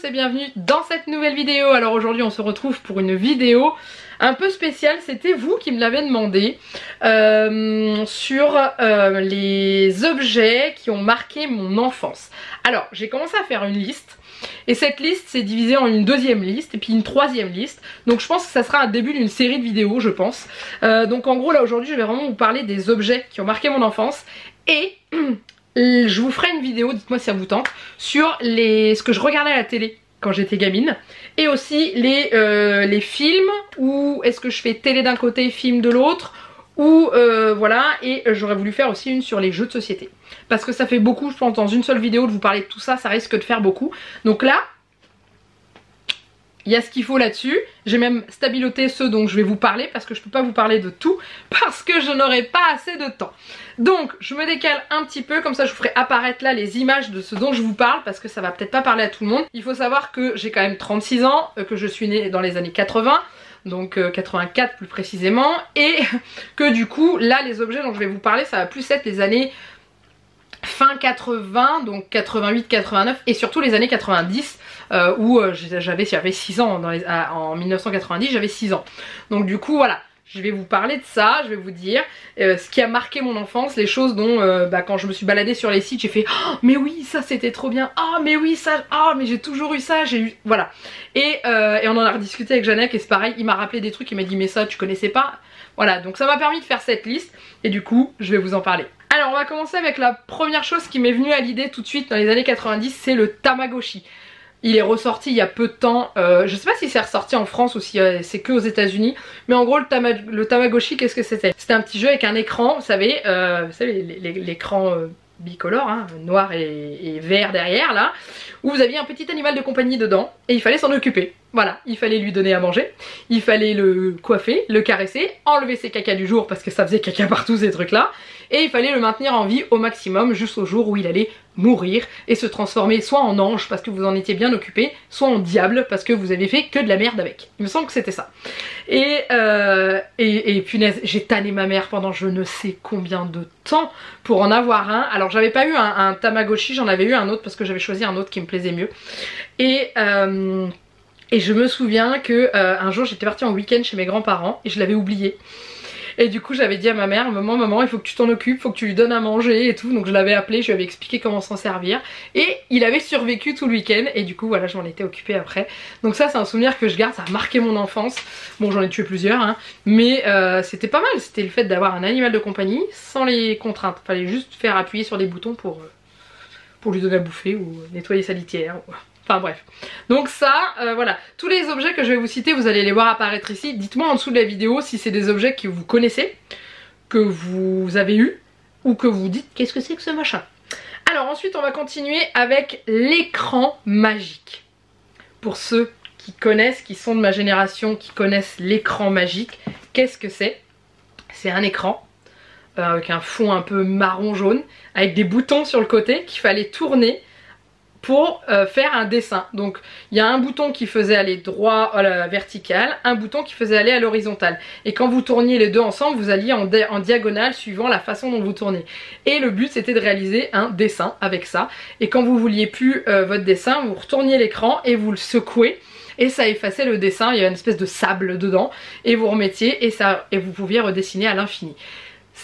tous et bienvenue dans cette nouvelle vidéo. Alors aujourd'hui on se retrouve pour une vidéo un peu spéciale, c'était vous qui me l'avez demandé, sur les objets qui ont marqué mon enfance. Alors j'ai commencé à faire une liste et cette liste s'est divisée en une deuxième liste et puis une troisième liste. Donc je pense que ça sera un début d'une série de vidéos, je pense. Donc en gros là aujourd'hui je vais vraiment vous parler des objets qui ont marqué mon enfance et... je vous ferai une vidéo, dites-moi si ça vous tente, sur ce que je regardais à la télé quand j'étais gamine. Et aussi les films, ou est-ce que je fais télé d'un côté, film de l'autre, ou voilà. Et j'aurais voulu faire aussi une sur les jeux de société. Parce que ça fait beaucoup, je pense, dans une seule vidéo de vous parler de tout ça, ça risque de faire beaucoup. Donc là... il y a ce qu'il faut là-dessus. J'ai même stabiloté ceux dont je vais vous parler parce que je peux pas vous parler de tout parce que je n'aurai pas assez de temps. Donc je me décale un petit peu, comme ça je vous ferai apparaître là les images de ce dont je vous parle parce que ça va peut-être pas parler à tout le monde. Il faut savoir que j'ai quand même 36 ans, que je suis née dans les années 80, donc 84 plus précisément, et que du coup là les objets dont je vais vous parler ça va plus être les années fin 80, donc 88, 89 et surtout les années 90 où j'avais 6 ans en 1990, j'avais 6 ans. Donc du coup voilà, je vais vous parler de ça, je vais vous dire ce qui a marqué mon enfance, les choses dont quand je me suis baladée sur les sites j'ai fait oh, mais oui ça c'était trop bien, oh mais oui ça, oh mais j'ai toujours eu ça, j'ai eu... voilà. Et on en a rediscuté avec Janek et c'est pareil, il m'a rappelé des trucs, il m'a dit mais ça tu connaissais pas. Voilà, donc ça m'a permis de faire cette liste et du coup je vais vous en parler. Alors on va commencer avec la première chose qui m'est venue à l'idée tout de suite dans les années 90, c'est le Tamagotchi. Il est ressorti il y a peu de temps, je sais pas si c'est ressorti en France ou si c'est que aux États-Unis, mais en gros le Tamagotchi qu'est-ce que c'était? C'était un petit jeu avec un écran, vous savez l'écran bicolore, hein, noir et vert derrière là, où vous aviez un petit animal de compagnie dedans et il fallait s'en occuper. Voilà, il fallait lui donner à manger, il fallait le coiffer, le caresser, enlever ses cacas du jour parce que ça faisait caca partout ces trucs là, et il fallait le maintenir en vie au maximum jusqu'au jour où il allait mourir et se transformer soit en ange parce que vous en étiez bien occupé, soit en diable parce que vous avez fait que de la merde avec. Il me semble que c'était ça. Et punaise, j'ai tanné ma mère pendant je ne sais combien de temps pour en avoir un. Alors j'avais pas eu un Tamagotchi, j'en avais eu un autre parce que j'avais choisi un autre qui me plaisait mieux. Et je me souviens que un jour j'étais partie en week-end chez mes grands-parents et je l'avais oublié. Et du coup j'avais dit à ma mère, maman il faut que tu t'en occupes, il faut que tu lui donnes à manger et tout. Donc je l'avais appelé, je lui avais expliqué comment s'en servir. Et il avait survécu tout le week-end et du coup voilà, je m'en étais occupée après. Donc ça c'est un souvenir que je garde, ça a marqué mon enfance. Bon j'en ai tué plusieurs hein, mais c'était pas mal, c'était le fait d'avoir un animal de compagnie sans les contraintes. Fallait juste faire appuyer sur des boutons pour lui donner à bouffer ou nettoyer sa litière. Enfin bref, donc ça, voilà, tous les objets que je vais vous citer, vous allez les voir apparaître ici. Dites-moi en dessous de la vidéo si c'est des objets que vous connaissez, que vous avez eu, ou que vous dites qu'est-ce que c'est que ce machin. Alors ensuite on va continuer avec l'écran magique. Pour ceux qui connaissent, qui sont de ma génération, qui connaissent l'écran magique, qu'est-ce que c'est? C'est un écran avec un fond un peu marron jaune, avec des boutons sur le côté qu'il fallait tourner pour faire un dessin. Donc il y a un bouton qui faisait aller droit à la verticale, un bouton qui faisait aller à l'horizontale. Et quand vous tourniez les deux ensemble, vous alliez en diagonale suivant la façon dont vous tournez. Et le but c'était de réaliser un dessin avec ça. Et quand vous vouliez plus votre dessin, vous retourniez l'écran et vous le secouez. Et ça effaçait le dessin, il y avait une espèce de sable dedans. Et vous remettiez et vous pouviez redessiner à l'infini.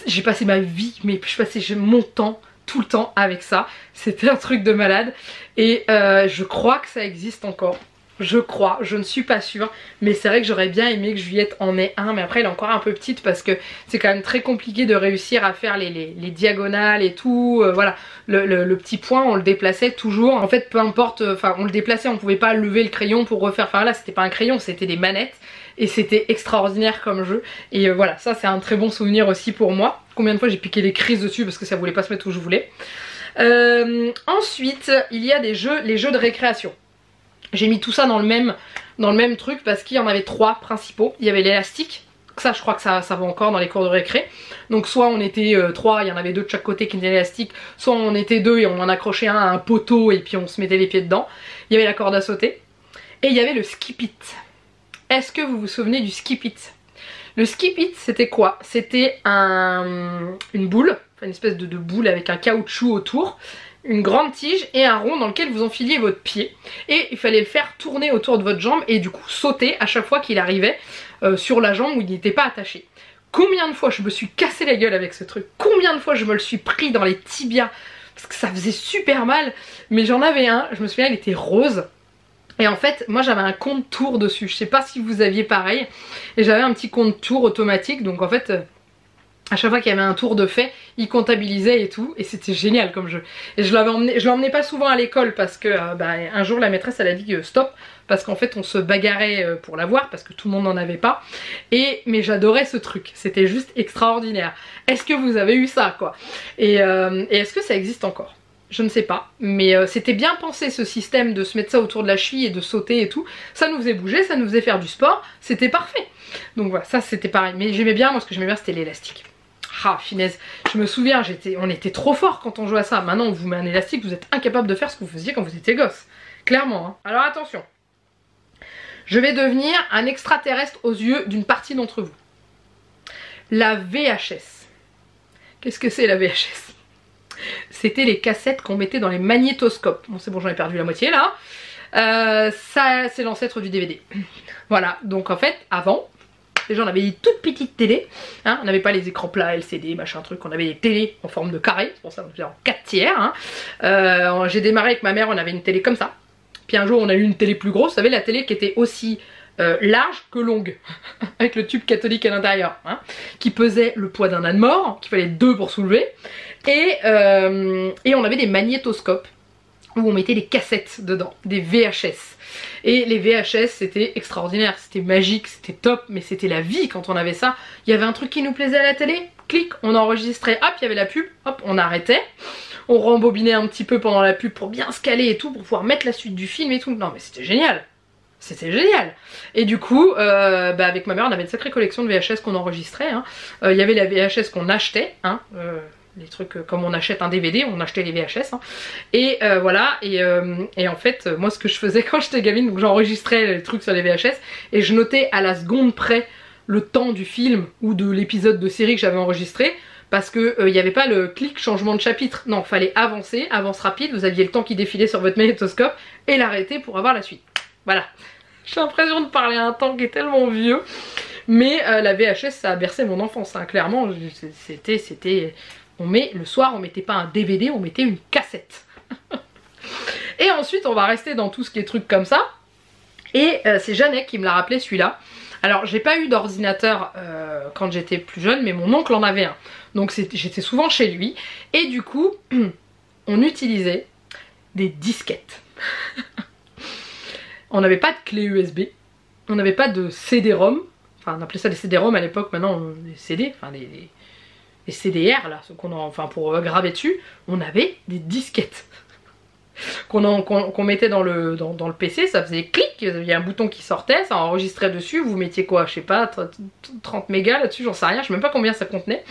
J'ai passé ma vie, mais je passais mon temps tout le temps avec ça, c'était un truc de malade et je crois que ça existe encore, je crois, je ne suis pas sûre, mais c'est vrai que j'aurais bien aimé que Juliette en ait un, mais après elle est encore un peu petite parce que c'est quand même très compliqué de réussir à faire les diagonales et tout, voilà, le petit point on le déplaçait toujours, en fait peu importe, enfin on le déplaçait, on pouvait pas lever le crayon pour refaire, enfin là c'était pas un crayon, c'était des manettes. Et c'était extraordinaire comme jeu. Et voilà, ça c'est un très bon souvenir aussi pour moi. Combien de fois j'ai piqué des crises dessus parce que ça voulait pas se mettre où je voulais. Ensuite, il y a les jeux de récréation. J'ai mis tout ça dans le même truc parce qu'il y en avait trois principaux. Il y avait l'élastique. Ça je crois que ça va encore dans les cours de récré. Donc soit on était 3, il y en avait 2 de chaque côté qui étaient élastiques. Soit on était 2 et on en accrochait un à un poteau et puis on se mettait les pieds dedans. Il y avait la corde à sauter. Et il y avait le skip it. Est-ce que vous vous souvenez du skip it? Le skip it c'était quoi? C'était une boule, enfin une espèce de boule avec un caoutchouc autour une grande tige et un rond dans lequel vous enfiliez votre pied. Et il fallait le faire tourner autour de votre jambe et du coup sauter à chaque fois qu'il arrivait sur la jambe où il n'était pas attaché. Combien de fois je me suis cassé la gueule avec ce truc, combien de fois je me le suis pris dans les tibias parce que ça faisait super mal. Mais j'en avais un, je me souviens, il était rose. Et en fait, moi j'avais un compte tour dessus, je sais pas si vous aviez pareil. Et j'avais un petit compte tour automatique, donc en fait, à chaque fois qu'il y avait un tour de fait, il comptabilisait et tout. Et c'était génial comme jeu. Et je l'emmenais pas souvent à l'école parce que un jour la maîtresse elle a dit stop. Parce qu'en fait on se bagarrait pour l'avoir parce que tout le monde n'en avait pas. Mais j'adorais ce truc, c'était juste extraordinaire. Est-ce que vous avez eu ça quoi? Et est-ce que ça existe encore? Je ne sais pas, mais c'était bien pensé ce système de se mettre ça autour de la cheville et de sauter et tout. Ça nous faisait bouger, ça nous faisait faire du sport, c'était parfait. Donc voilà, ça c'était pareil. Mais j'aimais bien, moi ce que j'aimais bien c'était l'élastique. Ah finesse, je me souviens, on était trop fort quand on jouait à ça. Maintenant on vous met un élastique, vous êtes incapable de faire ce que vous faisiez quand vous étiez gosse. Clairement. Hein. Alors attention, je vais devenir un extraterrestre aux yeux d'une partie d'entre vous. La VHS. Qu'est-ce que c'est la VHS? C'était les cassettes qu'on mettait dans les magnétoscopes. Bon c'est bon, j'en ai perdu la moitié là. Ça c'est l'ancêtre du DVD. Voilà, donc en fait avant, les gens avaient des toutes petites télés, hein, on n'avait pas les écrans plats, LCD, machin truc, on avait des télés en forme de carré, c'est pour ça qu'on faisait en 4 tiers. Hein. J'ai démarré avec ma mère, on avait une télé comme ça. Puis un jour on a eu une télé plus grosse, vous savez la télé qui était aussi large que longue, avec le tube catholique à l'intérieur, hein, qui pesait le poids d'un âne mort, qu'il fallait 2 pour soulever. Et on avait des magnétoscopes où on mettait des cassettes dedans, des VHS. Et les VHS c'était extraordinaire, c'était magique, c'était top, mais c'était la vie quand on avait ça. Il y avait un truc qui nous plaisait à la télé, clic, on enregistrait, hop, il y avait la pub, hop, on arrêtait. On rembobinait un petit peu pendant la pub pour bien se caler et tout, pour pouvoir mettre la suite du film et tout. Non mais c'était génial. C'était génial. Et du coup, avec ma mère, on avait une sacrée collection de VHS qu'on enregistrait. Hein. Il y avait la VHS qu'on achetait, hein, les trucs comme on achète un DVD, on achetait les VHS. Hein. Et voilà, et en fait, moi ce que je faisais quand j'étais gamine, donc j'enregistrais les trucs sur les VHS et je notais à la seconde près le temps du film ou de l'épisode de série que j'avais enregistré. Parce que il n'y avait pas le clic changement de chapitre, non, fallait avancer, avance rapide, vous aviez le temps qui défilait sur votre magnétoscope et l'arrêter pour avoir la suite. Voilà. J'ai l'impression de parler à un temps qui est tellement vieux. Mais la VHS ça a bercé mon enfance, hein. Clairement, c'était... Le soir on mettait pas un DVD, on mettait une cassette. Et ensuite on va rester dans tout ce qui est trucs comme ça. Et c'est Jeannette qui me l'a rappelé celui-là. Alors j'ai pas eu d'ordinateur quand j'étais plus jeune, mais mon oncle en avait un. Donc j'étais souvent chez lui. Et du coup, on utilisait des disquettes. On n'avait pas de clé USB. On n'avait pas de CD-ROM. Enfin on appelait ça des CD-ROM à l'époque, maintenant des CD, enfin des CDR là, pour graver dessus. On avait des disquettes. Qu'on mettait dans le PC, ça faisait clic, il y a un bouton qui sortait, ça enregistrait dessus, vous mettiez quoi, je sais pas, 30 mégas là-dessus, j'en sais rien, je sais même pas combien ça contenait.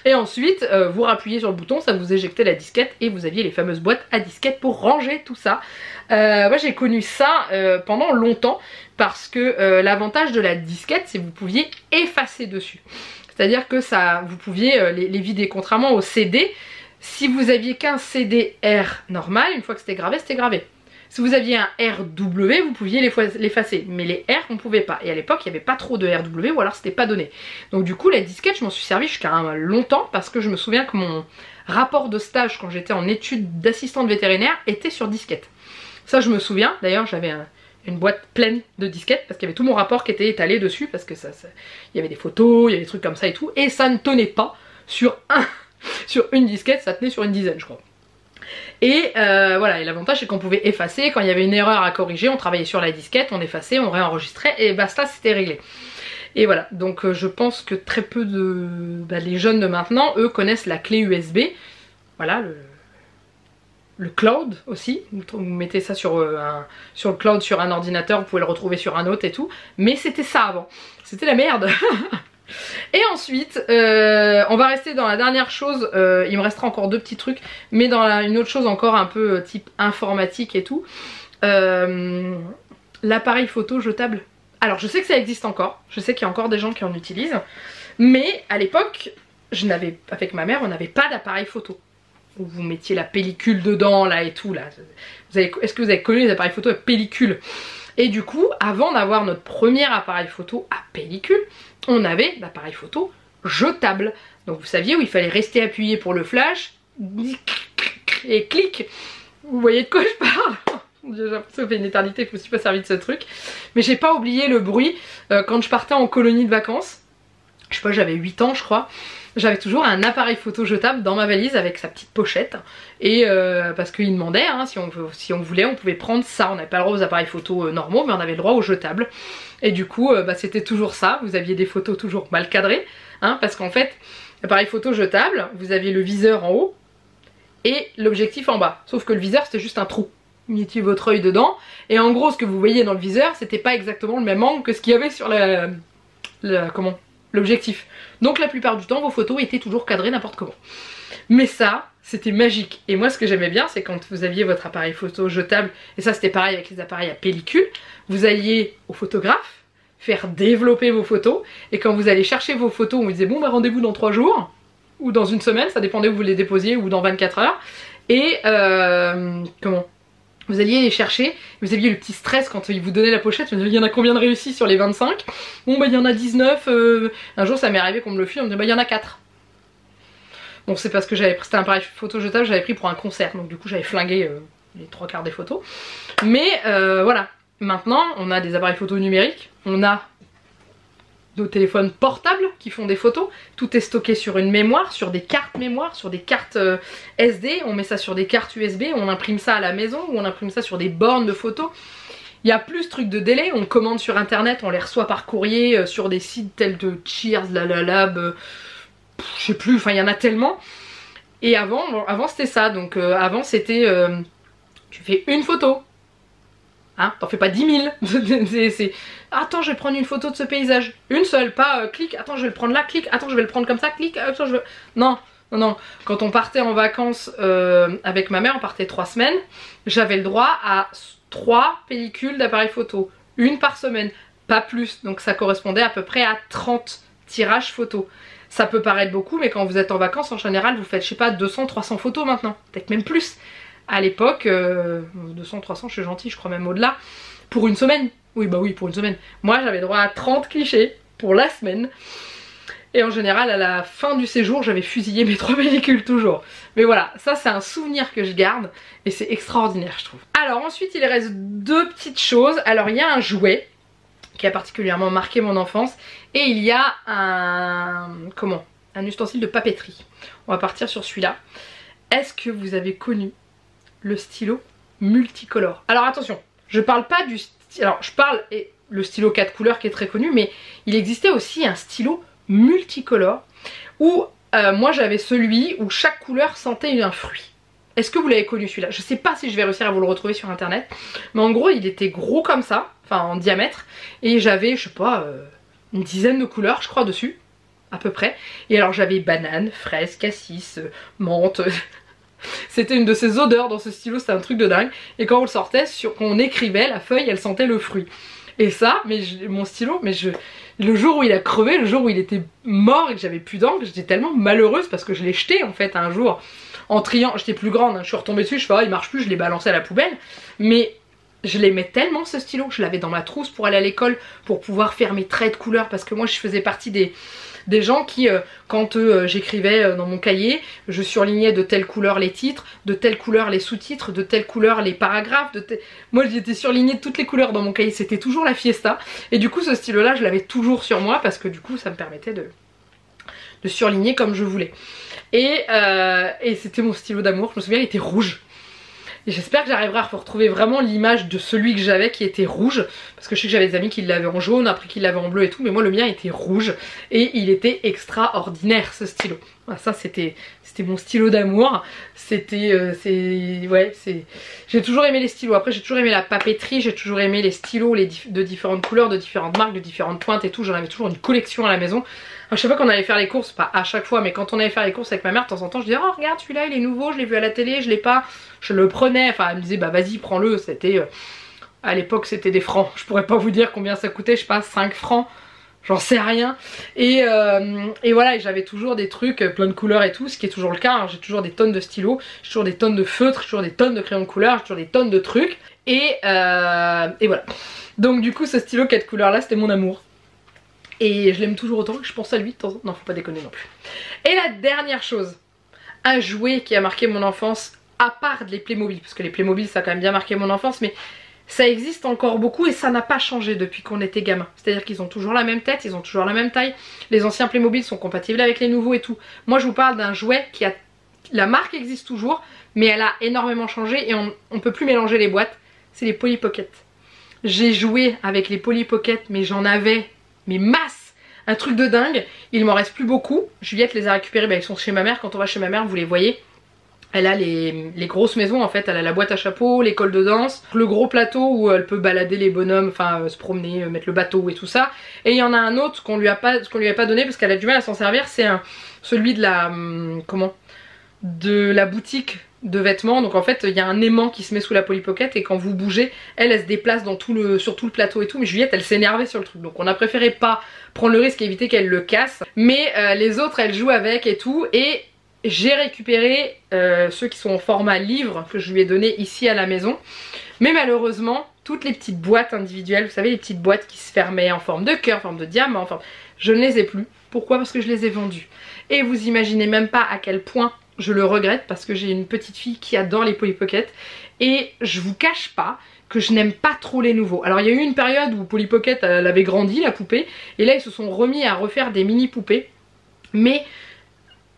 Et ensuite, vous rappuyez sur le bouton, ça vous éjectait la disquette et vous aviez les fameuses boîtes à disquettes pour ranger tout ça. Moi j'ai connu ça pendant longtemps parce que l'avantage de la disquette, c'est que vous pouviez effacer dessus. C'est-à-dire que ça, vous pouviez les vider, contrairement au CD. Si vous aviez qu'un CD-R normal, une fois que c'était gravé, c'était gravé. Si vous aviez un RW, vous pouviez l'effacer. Mais les R, on pouvait pas. Et à l'époque, il n'y avait pas trop de RW ou alors c'était pas donné. Donc du coup, la disquette, je m'en suis servi jusqu'à longtemps parce que je me souviens que mon rapport de stage quand j'étais en études d'assistante vétérinaire était sur disquette. Ça, je me souviens. D'ailleurs, j'avais une boîte pleine de disquettes parce qu'il y avait tout mon rapport qui était étalé dessus parce que il y avait des photos, il y avait des trucs comme ça et tout. Et ça ne tenait pas sur une disquette, ça tenait sur une dizaine je crois. Et voilà, et l'avantage c'est qu'on pouvait effacer, quand il y avait une erreur à corriger, on travaillait sur la disquette, on effaçait, on réenregistrait et basta, c'était réglé. Et voilà, donc je pense que très peu les jeunes de maintenant, eux connaissent la clé USB. Voilà, le cloud aussi, vous mettez ça sur le cloud sur un ordinateur, vous pouvez le retrouver sur un autre et tout. Mais c'était ça avant, c'était la merde. Et ensuite, on va rester dans la dernière chose, il me restera encore 2 petits trucs, mais dans une autre chose encore un peu type informatique et tout, l'appareil photo jetable. Alors je sais que ça existe encore, je sais qu'il y a encore des gens qui en utilisent, mais à l'époque, avec ma mère, on n'avait pas d'appareil photo. où vous mettiez la pellicule dedans là et tout là. Est-ce que vous avez connu les appareils photo à pellicule? Et du coup, avant d'avoir notre premier appareil photo à pellicule, on avait l'appareil photo jetable. Donc vous saviez où il fallait rester appuyé pour le flash et clic. Vous voyez de quoi je parle? J'ai l'impression que ça fait une éternité que je me suis pas servi de ce truc. Mais j'ai pas oublié le bruit quand je partais en colonie de vacances. Je sais pas, j'avais 8 ans je crois. J'avais toujours un appareil photo jetable dans ma valise avec sa petite pochette. Et parce qu'il demandait, hein, si on voulait, on pouvait prendre ça. On n'avait pas le droit aux appareils photo normaux, mais on avait le droit aux jetables. Et du coup, c'était toujours ça. Vous aviez des photos toujours mal cadrées. Hein, parce qu'en fait, l'appareil photo jetable, vous aviez le viseur en haut et l'objectif en bas. Sauf que le viseur, c'était juste un trou. Vous mettiez votre œil dedans. Et en gros, ce que vous voyez dans le viseur, c'était pas exactement le même angle que ce qu'il y avait sur l'objectif. Donc la plupart du temps, vos photos étaient toujours cadrées n'importe comment. Mais ça, c'était magique. Et moi, ce que j'aimais bien, c'est quand vous aviez votre appareil photo jetable, et ça c'était pareil avec les appareils à pellicule, vous alliez au photographe, faire développer vos photos, et quand vous allez chercher vos photos, on vous disait bon bah rendez-vous dans 3 jours, ou dans une semaine, ça dépendait où vous les déposiez, ou dans 24 heures, et vous alliez les chercher, vous aviez le petit stress quand ils vous donnaient la pochette, il y en a combien de réussis sur les 25? Bon bah il y en a 19, un jour ça m'est arrivé qu'on me le file, on me dit bah il y en a 4. Bon c'est parce que j'avais pris, c'était un appareil photo jetable, j'avais pris pour un concert, donc du coup j'avais flingué les 3/4 des photos. Mais voilà, maintenant on a des appareils photo numériques, on a nos téléphones portables qui font des photos, tout est stocké sur une mémoire, sur des cartes mémoire, sur des cartes SD, on met ça sur des cartes USB, on imprime ça à la maison ou on imprime ça sur des bornes de photos. Il y a plus ce truc de délai, on commande sur internet, on les reçoit par courrier sur des sites tels de Cheers, Lalalab, je sais plus, enfin il y en a tellement. Et avant c'était ça, donc avant c'était tu fais une photo. Hein, t'en fais pas 10 000. c'est attends, je vais prendre une photo de ce paysage. Une seule, pas clic, attends, je vais le prendre là, clic, attends, je vais le prendre comme ça, clic, attends, je veux. Non, non, non. Quand on partait en vacances avec ma mère, on partait 3 semaines, j'avais le droit à 3 pellicules d'appareil photo. Une par semaine, pas plus. Donc ça correspondait à peu près à 30 tirages photos. Ça peut paraître beaucoup, mais quand vous êtes en vacances, en général, vous faites, je sais pas, 200, 300 photos maintenant. Peut-être même plus. À l'époque, 200, 300, je suis gentille, je crois même au-delà, pour une semaine. Oui, bah oui, pour une semaine. Moi, j'avais droit à 30 clichés pour la semaine. Et en général, à la fin du séjour, j'avais fusillé mes 3 pellicules toujours. Mais voilà, ça c'est un souvenir que je garde et c'est extraordinaire, je trouve. Alors ensuite, il reste 2 petites choses. Alors, il y a un jouet qui a particulièrement marqué mon enfance et il y a un ustensile de papeterie. On va partir sur celui-là. Est-ce que vous avez connu le stylo multicolore? Alors attention, je parle pas du stylo, alors je parle le stylo 4 couleurs qui est très connu, mais il existait aussi un stylo multicolore où moi j'avais celui où chaque couleur sentait un fruit. Est-ce que vous l'avez connu celui-là? Je sais pas si je vais réussir à vous le retrouver sur internet, mais en gros il était gros comme ça, enfin en diamètre, et j'avais je sais pas une dizaine de couleurs je crois dessus, à peu près. Et alors j'avais banane, fraise, cassis, menthe. C'était une de ces odeurs dans ce stylo, c'était un truc de dingue. Et quand on le sortait, quand on écrivait, la feuille elle sentait le fruit. Et ça, mon stylo, le jour où il a crevé, le jour où il était mort et que j'avais plus d'encre, j'étais tellement malheureuse parce que je l'ai jeté en fait un jour en triant. J'étais plus grande, hein, je suis retombée dessus, je fais il marche plus, je l'ai balancé à la poubelle. Mais je l'aimais tellement ce stylo, je l'avais dans ma trousse pour aller à l'école, pour pouvoir faire mes traits de couleur, parce que moi je faisais partie des gens qui, quand j'écrivais dans mon cahier, je surlignais de telle couleur les titres, de telle couleur les sous-titres, de telle couleur les paragraphes, moi j'étais surlignée de toutes les couleurs dans mon cahier, c'était toujours la fiesta, et du coup ce stylo là je l'avais toujours sur moi, parce que du coup ça me permettait de surligner comme je voulais. Et c'était mon stylo d'amour, je me souviens il était rouge. Et j'espère que j'arriverai à retrouver vraiment l'image de celui que j'avais qui était rouge. Parce que je sais que j'avais des amis qui l'avaient en jaune, après qui l'avaient en bleu et tout. Mais moi le mien était rouge. Et il était extraordinaire ce stylo. Voilà, ça c'était mon stylo d'amour. J'ai toujours aimé les stylos. Après j'ai toujours aimé la papeterie. J'ai toujours aimé les stylos de différentes couleurs, de différentes marques, de différentes pointes et tout. J'en avais toujours une collection à la maison. À chaque fois qu'on allait faire les courses, pas à chaque fois, mais quand on allait faire les courses avec ma mère, de temps en temps, je disais oh regarde celui-là il est nouveau, je l'ai vu à la télé, je l'ai pas, je le prenais, enfin elle me disait bah vas-y prends-le, c'était, à l'époque c'était des francs, je pourrais pas vous dire combien ça coûtait, je sais pas, 5 francs, j'en sais rien. Et voilà, et j'avais toujours des trucs plein de couleurs et tout, ce qui est toujours le cas, hein. J'ai toujours des tonnes de stylos, j'ai toujours des tonnes de feutres, j'ai toujours des tonnes de crayons de couleur, j'ai toujours des tonnes de trucs. Et voilà. Donc du coup ce stylo 4 couleurs là c'était mon amour. Et je l'aime toujours autant que je pense à lui. Non, faut pas déconner non plus. Et la dernière chose, un jouet qui a marqué mon enfance, à part les Playmobil, parce que les Playmobil ça a quand même bien marqué mon enfance, mais ça existe encore beaucoup et ça n'a pas changé depuis qu'on était gamin. C'est-à-dire qu'ils ont toujours la même tête, ils ont toujours la même taille. Les anciens Playmobil sont compatibles avec les nouveaux et tout. Moi je vous parle d'un jouet qui a... La marque existe toujours, mais elle a énormément changé et on peut plus mélanger les boîtes. C'est les Polly Pocket. J'ai joué avec les Polly Pocket, mais j'en avais masse, un truc de dingue. Il m'en reste plus beaucoup. Juliette les a récupérés, ils sont chez ma mère. Quand on va chez ma mère, vous les voyez. Elle a les grosses maisons en fait, elle a la boîte à chapeau, l'école de danse, le gros plateau où elle peut balader les bonhommes, enfin se promener, mettre le bateau et tout ça. Et il y en a un autre qu'on lui a pas donné parce qu'elle a du mal à s'en servir, c'est celui de la de la boutique de vêtements. Donc en fait il y a un aimant qui se met sous la Polly Pocket et quand vous bougez, elle se déplace dans sur tout le plateau et tout. Mais Juliette elle s'énervait sur le truc, donc on a préféré pas prendre le risque et éviter qu'elle le casse. Mais les autres elles jouent avec et tout. Et j'ai récupéré ceux qui sont en format livre que je lui ai donné ici à la maison. Mais malheureusement, toutes les petites boîtes individuelles, vous savez les petites boîtes qui se fermaient en forme de cœur, en forme de diamant, je ne les ai plus. Pourquoi? Parce que je les ai vendues. Et vous imaginez même pas à quel point je le regrette parce que j'ai une petite fille qui adore les Polly Pocket. Et je vous cache pas que je n'aime pas trop les nouveaux. Alors il y a eu une période où Polly Pocket elle avait grandi la poupée. Et là ils se sont remis à refaire des mini poupées. Mais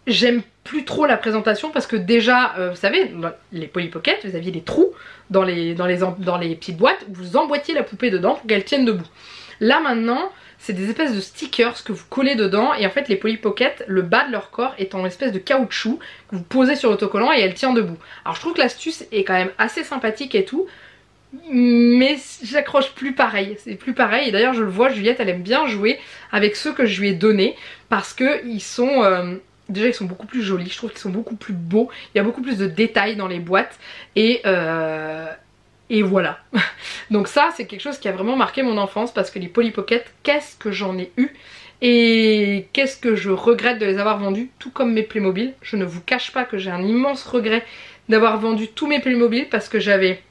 j'aime plus trop la présentation parce que déjà, vous savez, les Polly Pocket, vous aviez des trous dans les petites boîtes où vous emboîtiez la poupée dedans pour qu'elle tienne debout. Là maintenant, c'est des espèces de stickers que vous collez dedans et en fait les Polly Pocket, le bas de leur corps est en espèce de caoutchouc que vous posez sur l'autocollant et elle tient debout. Alors je trouve que l'astuce est quand même assez sympathique et tout, mais j'accroche plus pareil, c'est plus pareil. Et d'ailleurs je le vois, Juliette elle aime bien jouer avec ceux que je lui ai donnés parce que ils sont... déjà ils sont beaucoup plus jolis, je trouve qu'ils sont beaucoup plus beaux, il y a beaucoup plus de détails dans les boîtes et voilà. Donc ça c'est quelque chose qui a vraiment marqué mon enfance parce que les Polly Pocket, qu'est-ce que j'en ai eu et qu'est-ce que je regrette de les avoir vendus, tout comme mes Playmobil. Je ne vous cache pas que j'ai un immense regret d'avoir vendu tous mes Playmobil parce que j'avais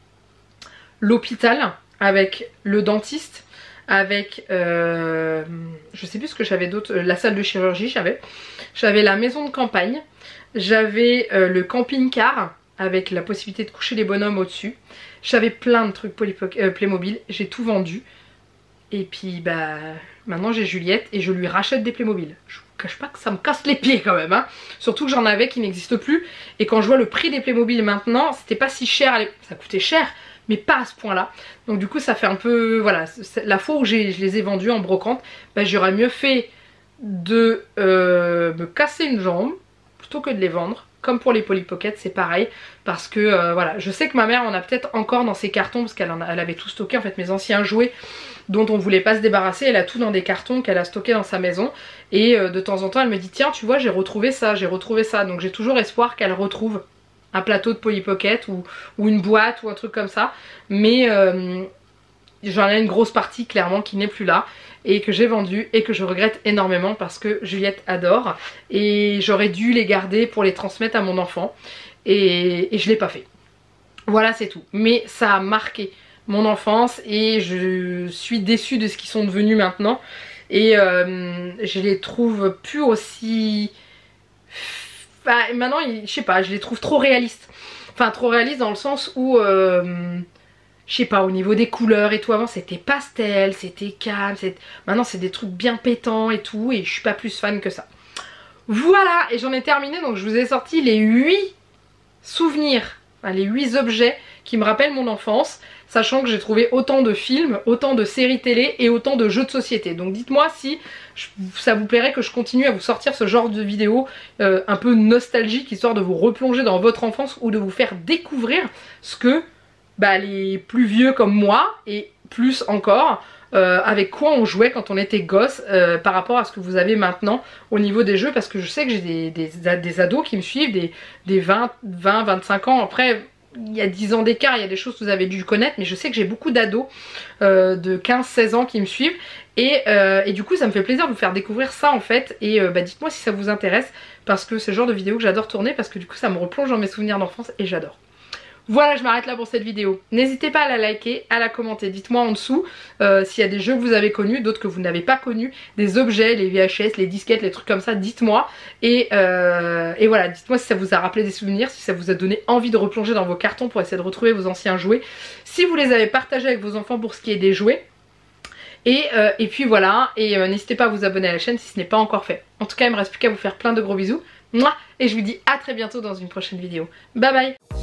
l'hôpital avec le dentiste, avec je sais plus ce que j'avais d'autre, la salle de chirurgie j'avais la maison de campagne, j'avais le camping-car avec la possibilité de coucher les bonhommes au dessus, j'avais plein de trucs Playmobil, j'ai tout vendu et puis bah maintenant j'ai Juliette et je lui rachète des Playmobil. Je vous cache pas que ça me casse les pieds quand même hein. Surtout que j'en avais qui n'existent plus et quand je vois le prix des Playmobil maintenant, c'était pas si cher, ça coûtait cher mais pas à ce point là. Donc du coup ça fait un peu, voilà, la fois où je les ai vendus en brocante, bah, j'aurais mieux fait de me casser une jambe plutôt que de les vendre. Comme pour les Polly Pocket c'est pareil parce que voilà, je sais que ma mère en a peut-être encore dans ses cartons parce qu'elle avait tout stocké en fait, mes anciens jouets dont on voulait pas se débarrasser, elle a tout dans des cartons qu'elle a stocké dans sa maison et de temps en temps elle me dit tiens tu vois j'ai retrouvé ça, donc j'ai toujours espoir qu'elle retrouve un plateau de Polly Pocket ou une boîte ou un truc comme ça, mais j'en ai une grosse partie clairement qui n'est plus là et que j'ai vendu et que je regrette énormément parce que Juliette adore et j'aurais dû les garder pour les transmettre à mon enfant et je l'ai pas fait. Voilà c'est tout, mais ça a marqué mon enfance et je suis déçue de ce qu'ils sont devenus maintenant et je les trouve plus aussi... Enfin, maintenant je sais pas, je les trouve trop réalistes. Enfin trop réalistes dans le sens où je sais pas, au niveau des couleurs et tout, avant c'était pastel, c'était calme, maintenant c'est des trucs bien pétants et tout et je suis pas plus fan que ça. Voilà, et j'en ai terminé, donc je vous ai sorti les 8 souvenirs, enfin, les 8 objets qui me rappellent mon enfance, sachant que j'ai trouvé autant de films, autant de séries télé et autant de jeux de société. Donc dites-moi si ça vous plairait que je continue à vous sortir ce genre de vidéos un peu nostalgique, histoire de vous replonger dans votre enfance ou de vous faire découvrir ce que les plus vieux comme moi et plus encore avec quoi on jouait quand on était gosse par rapport à ce que vous avez maintenant au niveau des jeux, parce que je sais que j'ai des ados qui me suivent, des 20-25 ans. Après il y a 10 ans d'écart, il y a des choses que vous avez dû connaître, mais je sais que j'ai beaucoup d'ados de 15-16 ans qui me suivent et du coup ça me fait plaisir de vous faire découvrir ça en fait et dites-moi si ça vous intéresse parce que c'est le genre de vidéo que j'adore tourner parce que du coup ça me replonge dans mes souvenirs d'enfance et j'adore. Voilà, je m'arrête là pour cette vidéo. N'hésitez pas à la liker, à la commenter. Dites-moi en dessous s'il y a des jeux que vous avez connus, d'autres que vous n'avez pas connus, des objets, les VHS, les disquettes, les trucs comme ça, dites-moi. Et voilà, dites-moi si ça vous a rappelé des souvenirs, si ça vous a donné envie de replonger dans vos cartons pour essayer de retrouver vos anciens jouets. Si vous les avez partagés avec vos enfants pour ce qui est des jouets. Et puis voilà, et n'hésitez pas à vous abonner à la chaîne si ce n'est pas encore fait. En tout cas, il me reste plus qu'à vous faire plein de gros bisous. Mouah, et je vous dis à très bientôt dans une prochaine vidéo. Bye bye.